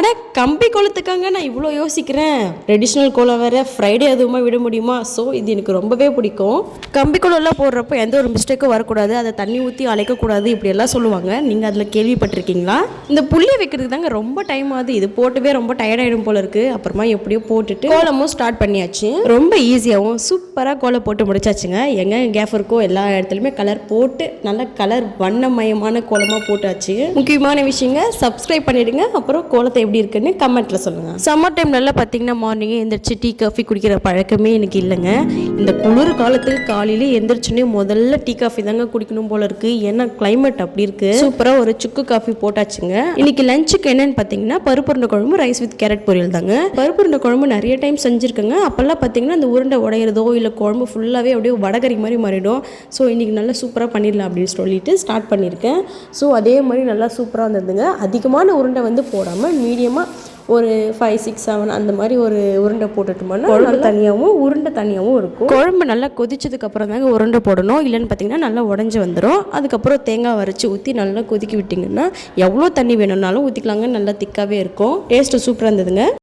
அட கம்பி கோலத்துக்காங்க நான் இவ்வளோ யோசிக்கிறேன். ட்ரெடிஷ்னல் கோலம் வேறு, ஃப்ரைடே அதுவுமா விட முடியுமா? ஸோ இது எனக்கு ரொம்பவே பிடிக்கும். கம்பி கோலம்லாம் போடுறப்போ எந்த ஒரு மிஸ்டேக்கும் வரக்கூடாது, அதை தண்ணி ஊற்றி அழைக்கக்கூடாது, இப்படியெல்லாம் சொல்லுவாங்க. நீங்கள் அதில் கேள்விப்பட்டிருக்கீங்களா? இந்த புள்ளியை வைக்கிறதுக்கு தாங்க ரொம்ப டைம் ஆகுது. இது போட்டுவே ரொம்ப டயர்டாயிடும் போல இருக்குது. அப்புறமா எப்படியோ போட்டுட்டு கோலமும் ஸ்டார்ட் பண்ணியாச்சு. ரொம்ப ஈஸியாகவும் சூப்பராக கோலம் போட்டு முடிச்சாச்சுங்க. எங்கே கேப் இருக்கோ எல்லா இடத்துலையுமே கலர் போட்டு நல்ல கலர் வண்ணமயமான கோலமாக போட்டாச்சு. முக்கியமான விஷயங்க, சப்ஸ்கிரைப் பண்ணிவிடுங்க. அப்புறம் கோலத்தை எப்படி இருக்குன்னு கமெண்ட்ல சொல்லுங்க. சம்மர் டைம்ல பார்த்தீங்கன்னா மார்னிங்கே எந்திரிச்சு டீ காஃபி குடிக்கிற பழக்கமே எனக்கு இல்லைங்க. இந்த குளிர் காலத்துக்கு காலையிலே எந்திரிச்சுன்னே முதல்ல டீ காஃபி தாங்க குடிக்கணும் போல இருக்கு. ஏன்னா கிளைமேட் அப்படி இருக்கு. சூப்பரா ஒரு சுக்கு காஃபி போட்டாச்சுங்க. இன்னைக்கு லஞ்சுக்கு என்னன்னு பார்த்தீங்கன்னா பருப்புருண்டை குழம்பு, ரைஸ் வித் கேரட் பொரியல் தாங்க. பருப்புருண்டை குழம்பு நிறைய டைம் செஞ்சிருக்கேங்க. அப்பெல்லாம் பார்த்தீங்கன்னா அந்த உருண்டை உடையிறதோ இல்லை குழம்பு ஃபுல்லாகவே அப்படியே வடகறி மாதிரி மாறிடும். ஸோ இன்னைக்கு நல்லா சூப்பராக பண்ணிடலாம் அப்படின்னு சொல்லிட்டு ஸ்டார்ட் பண்ணியிருக்கேன். ஸோ அதே மாதிரி நல்லா சூப்பராக வந்ததுங்க. அதிகமான உருண்டை வந்து போடாமல் மீடியமாக ஒரு 5, 6, 7 அந்த மாதிரி ஒரு உருண்டை போட்டுட்டோம்னா குழம்பு தனியாகவும் உருண்டை தனியாகவும் இருக்கும். குழம்பு நல்லா கொதிச்சதுக்கு அப்புறம் தாங்க உருண்டை போடணும். இல்லைன்னு பார்த்தீங்கன்னா நல்லா உடஞ்சி வந்துடும். அதுக்கப்புறம் தேங்காய் வரைச்சி ஊற்றி நல்லா கொதிக்க விட்டிங்கன்னா எவ்வளோ தண்ணி வேணும்னாலும் ஊற்றிக்கலாங்க. நல்லா திக்காகவே இருக்கும். டேஸ்ட்டு சூப்பராக இருந்ததுங்க.